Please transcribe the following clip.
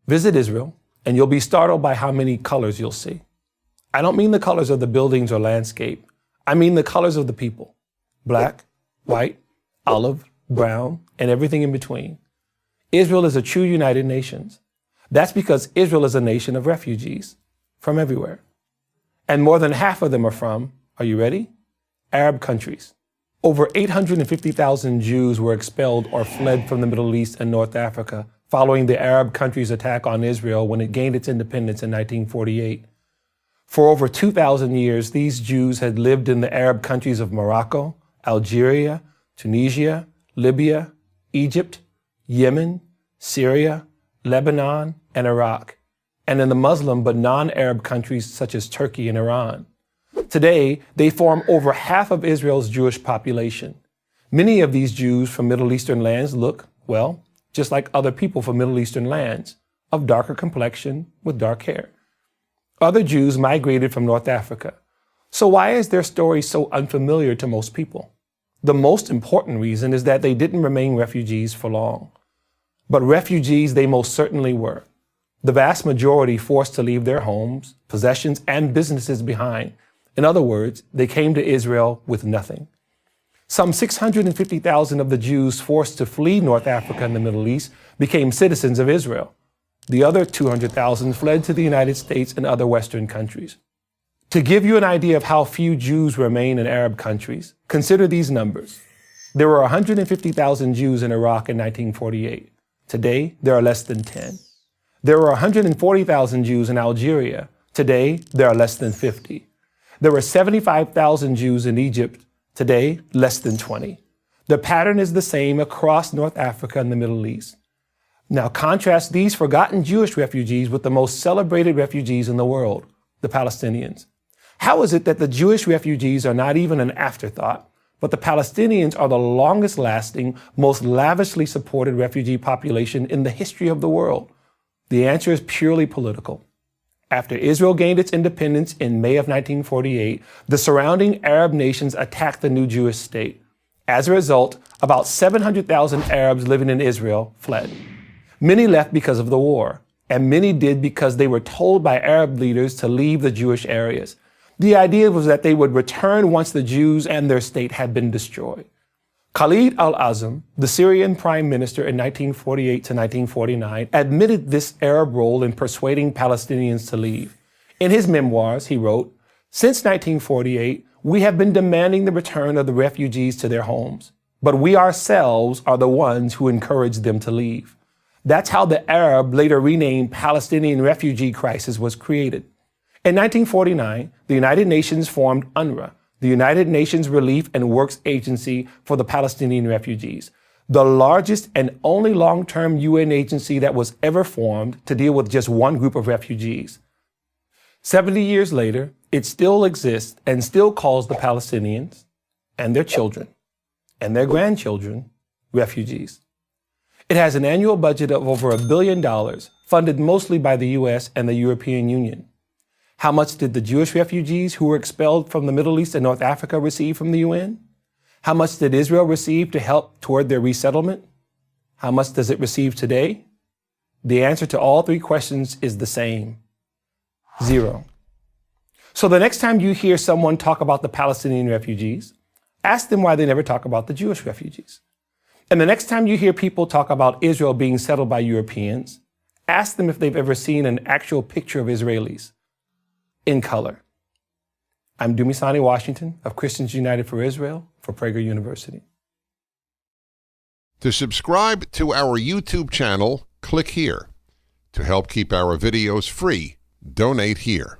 Visit Israel, and you'll be startled by how many colors you'll see. I don't mean the colors of the buildings or landscape. I mean the colors of the people. Black, white, olive, brown, and everything in between. Israel is a true United Nations. That's because Israel is a nation of refugees from everywhere. And more than half of them are from, are you ready? Arab countries. Over 850,000 Jews were expelled or fled from the Middle East and North Africa following the Arab countries' attack on Israel when it gained its independence in 1948. For over 2,000 years, these Jews had lived in the Arab countries of Morocco, Algeria, Tunisia, Libya, Egypt, Yemen, Syria, Lebanon, and Iraq, and in the Muslim but non-Arab countries such as Turkey and Iran. Today, they form over half of Israel's Jewish population. Many of these Jews from Middle Eastern lands look, well, just like other people from Middle Eastern lands, of darker complexion with dark hair. Other Jews migrated from North Africa. So why is their story so unfamiliar to most people? The most important reason is that they didn't remain refugees for long. But refugees they most certainly were. The vast majority forced to leave their homes, possessions, and businesses behind. In other words, they came to Israel with nothing. Some 650,000 of the Jews forced to flee North Africa and the Middle East became citizens of Israel. The other 200,000 fled to the United States and other Western countries. To give you an idea of how few Jews remain in Arab countries, consider these numbers. There were 150,000 Jews in Iraq in 1948. Today, there are less than 10. There were 140,000 Jews in Algeria. Today, there are less than 50. There were 75,000 Jews in Egypt. Today, less than 20. The pattern is the same across North Africa and the Middle East. Now contrast these forgotten Jewish refugees with the most celebrated refugees in the world, the Palestinians. How is it that the Jewish refugees are not even an afterthought, but the Palestinians are the longest lasting, most lavishly supported refugee population in the history of the world? The answer is purely political. After Israel gained its independence in May of 1948, the surrounding Arab nations attacked the new Jewish state. As a result, about 700,000 Arabs living in Israel fled. Many left because of the war, and many did because they were told by Arab leaders to leave the Jewish areas. The idea was that they would return once the Jews and their state had been destroyed. Khalid al-Azam, the Syrian prime minister in 1948 to 1949, admitted this Arab role in persuading Palestinians to leave. In his memoirs, he wrote, "Since 1948, we have been demanding the return of the refugees to their homes, but we ourselves are the ones who encouraged them to leave." That's how the Arab, later renamed Palestinian refugee crisis was created. In 1949, the United Nations formed UNRWA, the United Nations Relief and Works Agency for the Palestinian refugees, the largest and only long-term UN agency that was ever formed to deal with just one group of refugees. 70 years later, it still exists and still calls the Palestinians and their children and their grandchildren refugees. It has an annual budget of over $1 billion, funded mostly by the US and the European Union. How much did the Jewish refugees who were expelled from the Middle East and North Africa receive from the UN? How much did Israel receive to help toward their resettlement? How much does it receive today? The answer to all three questions is the same: zero. So the next time you hear someone talk about the Palestinian refugees, ask them why they never talk about the Jewish refugees. And the next time you hear people talk about Israel being settled by Europeans, ask them if they've ever seen an actual picture of Israelis in color. I'm Demystify Washington of Christians United for Israel for Prager University. To subscribe to our YouTube channel, click here. To help keep our videos free, donate here.